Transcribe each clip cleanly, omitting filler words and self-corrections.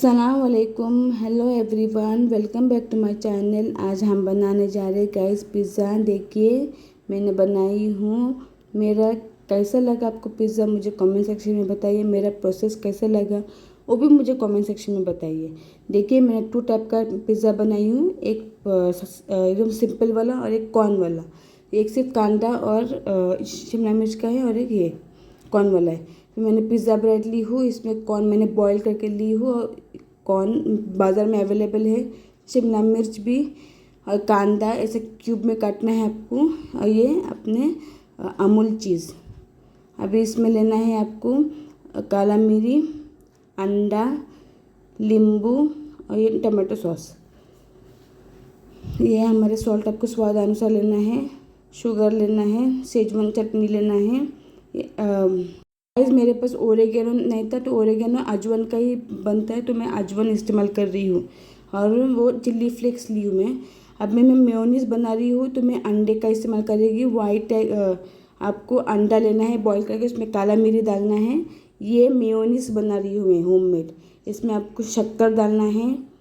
अस्सलामुअलैकुम, hello everyone, welcome back to my channel. आज हम बनाने जा रहे हैं गाइस पिज़्ज़ा। देखिए मैंने बनाई हूँ। मेरा कैसा लगा आपको पिज़्ज़ा मुझे कमेंट सेक्शन में बताइए। मेरा प्रोसेस कैसा लगा वो भी मुझे कमेंट सेक्शन में बताइए। देखिए मैंने 2 टाइप का पिज़्ज़ा बनाई हूँ, एक एकदम सिंपल वाला और एक कॉर्न वाला। एक सिर्फ कांदा और शिमला मिर्च का है और एक ये कॉर्न वाला है। फिर मैंने पिज़्ज़ा ब्रेड ली हूँ, इसमें कॉर्न मैंने बॉईल करके ली हूँ और कॉर्न बाज़ार में अवेलेबल है। शिमला मिर्च भी और कांदा ऐसे क्यूब में काटना है आपको। और ये अपने अमूल चीज़। अभी इसमें लेना है आपको काला मिरी, अंडा, नींबू और ये टमाटो सॉस। ये हमारे सॉल्ट आपको स्वाद अनुसार लेना है। शुगर लेना है, सेजवान चटनी लेना है। गाइस मेरे पास ओरेगेनो नहीं था तो ओरेगेनो अजवन का ही बनता है तो मैं अजवन इस्तेमाल कर रही हूँ। और वो चिल्ली फ्लेक्स ली हूँ मैं। अब मैं मेयोनीज़ बना रही हूँ तो मैं अंडे का इस्तेमाल करेगी। वाइट आपको अंडा लेना है बॉईल करके, उसमें काला मिरी डालना है। ये मेयोनीज़ बना रही हूँ मैं होममेड। इसमें आपको शक्कर डालना है।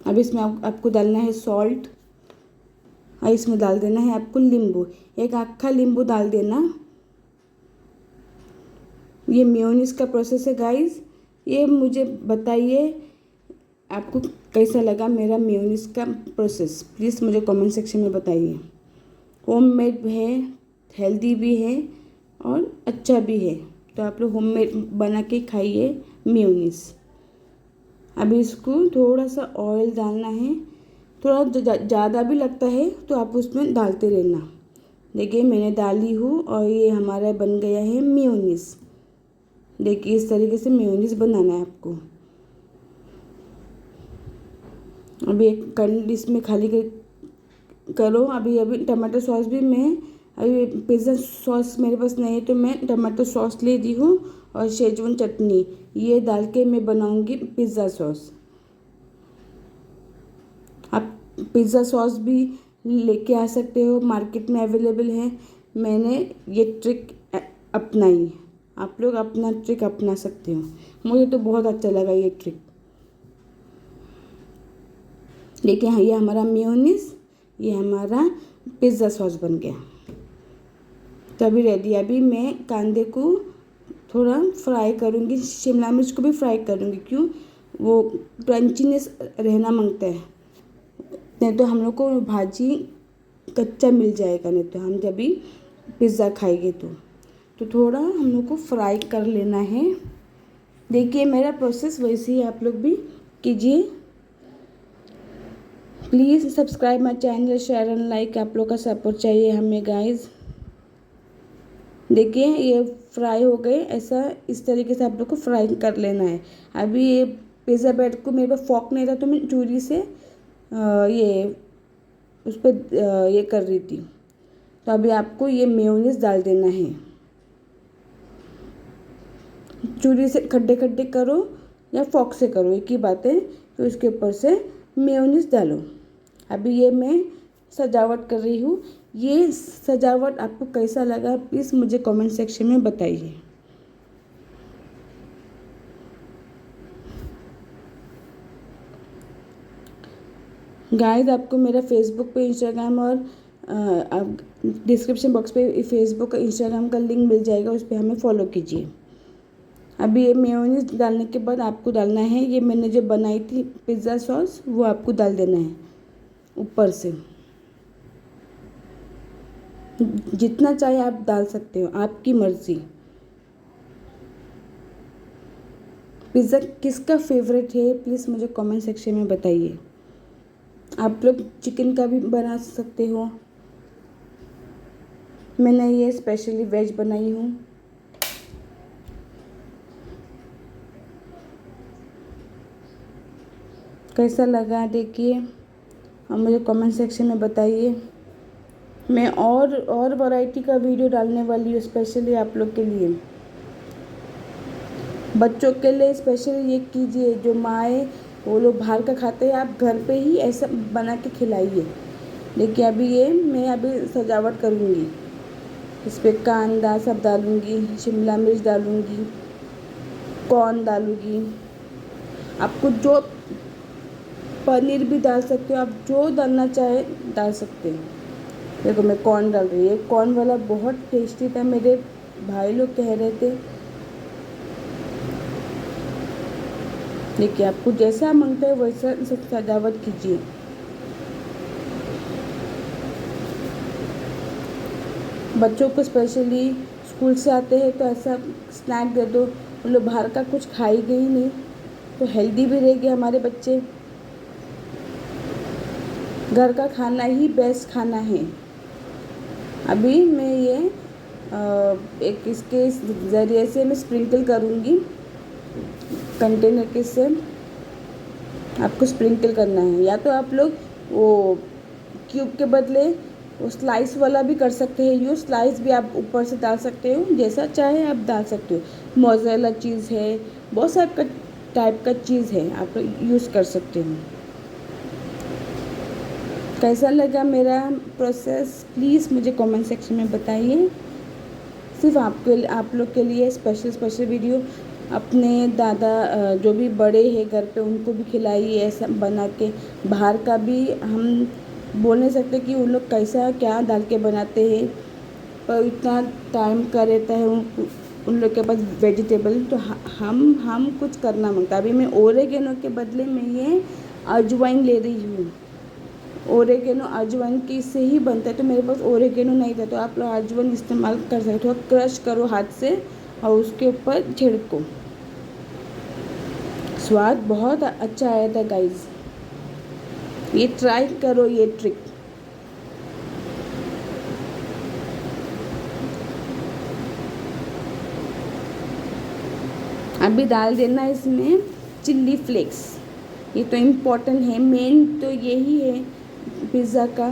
अब इसमें आपको डालना है सॉल्ट और इसमें डाल देना है आपको नींबू। एक आखा नींबू डाल देना। ये मेयोनीज़ का प्रोसेस है गाइस। ये मुझे बताइए आपको कैसा लगा मेरा मेयोनीज़ का प्रोसेस, प्लीज़ मुझे कमेंट सेक्शन में बताइए। होममेड है, हेल्दी भी है और अच्छा भी है, तो आप लोग होममेड बना के खाइए मेयोनीज़। अभी इसको थोड़ा सा ऑयल डालना है, थोड़ा ज़्यादा भी लगता है तो आप उसमें डालते रहना। देखिए मैंने डाली हूँ और ये हमारा बन गया है मेयोनीज़। देखिए इस तरीके से मेयोनीज़ बनाना है आपको। अभी एक कंड इसमें खाली करो। अभी टमाटो सॉस भी मैं अभी पिज़्ज़ा सॉस मेरे पास नहीं है तो मैं टमाटो सॉस ले दी हूँ और शेजवान चटनी ये डाल के मैं बनाऊँगी पिज़्ज़ा सॉस। आप पिज़्ज़ा सॉस भी लेके आ सकते हो, मार्केट में अवेलेबल है। मैंने ये ट्रिक अपनाई, आप लोग अपना ट्रिक अपना सकते हो। मुझे तो बहुत अच्छा लगा ये ट्रिक। देखिए हाँ, ये हमारा मेयोनीज़, ये हमारा पिज़्ज़ा सॉस बन गया। तो अभी रेडी। अभी मैं कांदे को थोड़ा फ्राई करूँगी, शिमला मिर्च को भी फ्राई करूँगी। क्यों, वो क्रंचीनेस रहना मांगता है, नहीं तो हम लोग को भाजी कच्चा मिल जाएगा। नहीं तो हम जब भी पिज़्ज़ा खाएंगे तो थोड़ा हम लोग को फ्राई कर लेना है। देखिए मेरा प्रोसेस वैसे ही आप लोग भी कीजिए। Please subscribe my channel, share and like. आप लोग का सपोर्ट चाहिए हमें गाइस। देखिए ये फ्राई हो गए, ऐसा इस तरीके से आप लोग को फ्राई कर लेना है। अभी ये पिज़्ज़ा ब्रेड को मेरे पास फॉक नहीं था तो मैं चूरी से ये उस पर ये कर रही थी। तो अभी आपको ये मेयोनीज़ डाल देना है। चूरी से खड्डे खड्डे करो या फॉक से करो, एक ही बात है। तो इसके ऊपर से मेयोनीज़ डालो। अभी ये मैं सजावट कर रही हूँ। ये सजावट आपको कैसा लगा प्लीज़ मुझे कमेंट सेक्शन में बताइए। गाइस आपको मेरा फेसबुक पे, इंस्टाग्राम और डिस्क्रिप्शन बॉक्स पे फेसबुक और इंस्टाग्राम का लिंक मिल जाएगा, उस पर हमें फॉलो कीजिए। अभी ये मेयोनीज़ डालने के बाद आपको डालना है ये मैंने जो बनाई थी पिज़्ज़ा सॉस, वो आपको डाल देना है ऊपर से। जितना चाहे आप डाल सकते हो, आपकी मर्ज़ी। पिज़्ज़ा किसका फेवरेट है प्लीज़ मुझे कमेंट सेक्शन में बताइए। आप लोग चिकन का भी बना सकते हो। मैंने ये स्पेशली वेज बनाई हूँ। कैसा लगा देखिए और मुझे कमेंट सेक्शन में बताइए। मैं और वैरायटी का वीडियो डालने वाली हूँ स्पेशली आप लोग के लिए। बच्चों के लिए स्पेशली ये कीजिए, जो माएँ वो लोग बाहर का खाते हैं, आप घर पे ही ऐसा बना के खिलाइए। देखिए अभी ये मैं अभी सजावट करूँगी। इस पर कांदा सब डालूँगी, शिमला मिर्च डालूँगी, कॉर्न डालूँगी। आपको जो पनीर भी डाल सकते हो, आप जो डालना चाहे डाल सकते हो। देखो मैं कॉर्न डाल रही है, कॉर्न वाला बहुत टेस्टी था, मेरे भाई लोग कह रहे थे। देखिए आपको जैसा मांगता है वैसा सब सजावट कीजिए। बच्चों को स्पेशली स्कूल से आते हैं तो ऐसा स्नैक दे दो, वो लोग बाहर का कुछ खाएंगे ही नहीं, तो हेल्दी भी रहेंगे हमारे बच्चे। घर का खाना ही बेस्ट खाना है। अभी मैं ये एक इसके ज़रिए से मैं स्प्रिंकल करूँगी कंटेनर के से। आपको स्प्रिंकल करना है, या तो आप लोग वो क्यूब के बदले वो स्लाइस वाला भी कर सकते हैं यूज़। स्लाइस भी आप ऊपर से डाल सकते हो, जैसा चाहे आप डाल सकते हो। मोज़रेला चीज़ है, बहुत सारा टाइप का चीज़ है, आप यूज़ कर सकते हो। कैसा लगा मेरा प्रोसेस प्लीज़ मुझे कमेंट सेक्शन में बताइए। सिर्फ आप लोग के लिए स्पेशल वीडियो। अपने दादा जो भी बड़े हैं घर पे उनको भी खिलाइए ऐसा बना के। बाहर का भी हम बोल नहीं सकते कि उन लोग कैसा क्या डाल के बनाते हैं, पर इतना टाइम का रहता है उन लोग के पास वेजिटेबल, तो हम कुछ करना मांगता। अभी मैं ओरेगेनो के बदले में ये अजवाइन ले रही हूँ। ओरेगेनो अजवाइन की से ही बनता है, तो मेरे पास ओरेगेनो नहीं था, तो आप लोग अजवाइन इस्तेमाल कर सकते हो। क्रश करो हाथ से और उसके ऊपर छिड़को। स्वाद बहुत अच्छा आया था गाइस, ये ट्राई करो ये ट्रिक। अभी डाल देना इसमें चिल्ली फ्लेक्स, ये तो इम्पोर्टेंट है, मेन तो यही है पिज़्ज़ा का।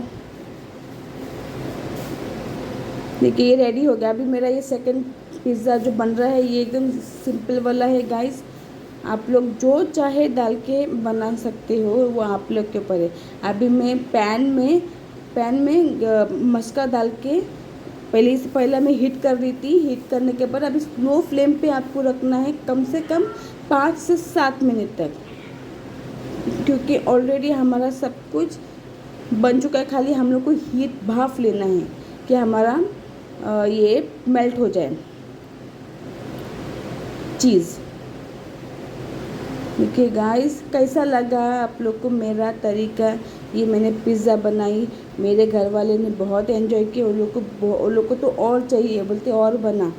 देखिए ये रेडी हो गया। अभी मेरा ये सेकंड पिज़्ज़ा जो बन रहा है ये एकदम सिंपल वाला है गाइस। आप लोग जो चाहे डाल के बना सकते हो, वो आप लोग के ऊपर है। अभी मैं पैन में मस्का डाल के पहला मैं हीट कर रही थी। हीट करने के बाद अभी स्लो फ्लेम पे आपको रखना है कम से कम 5 से 7 मिनट तक, क्योंकि ऑलरेडी हमारा सब कुछ बन चुका है। खाली हम लोग को हीट भाप लेना है कि हमारा ये मेल्ट हो जाए चीज़। देखिए गाइस कैसा लगा आप लोग को मेरा तरीका। ये मैंने पिज़्ज़ा बनाई, मेरे घर वाले ने बहुत एंजॉय किया। उन लोग को तो और चाहिए, बोलते और बना,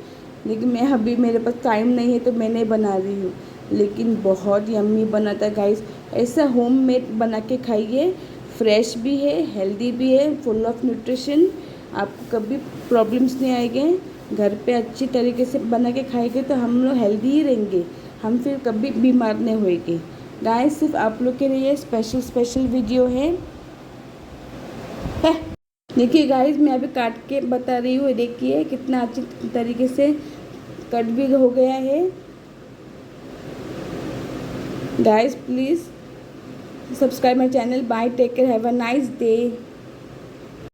लेकिन मैं अभी मेरे पास टाइम नहीं है तो मैं नहीं बना रही हूँ। लेकिन बहुत यम्मी बना था गाइस। ऐसा होममेड बना के खाइए, फ्रेश भी है, हेल्दी भी है, फुल ऑफ न्यूट्रिशन। आपको कभी प्रॉब्लम्स नहीं आएंगे। घर पे अच्छी तरीके से बना के खाएंगे तो हम लोग हेल्दी ही रहेंगे, हम फिर कभी बीमार नहीं होएंगे। गाइस सिर्फ आप लोग के लिए स्पेशल वीडियो है। देखिए गाइस मैं अभी काट के बता रही हूँ, देखिए कितना अच्छी तरीके से कट भी हो गया है। Guys please subscribe my channel. Bye, take care, have a nice day.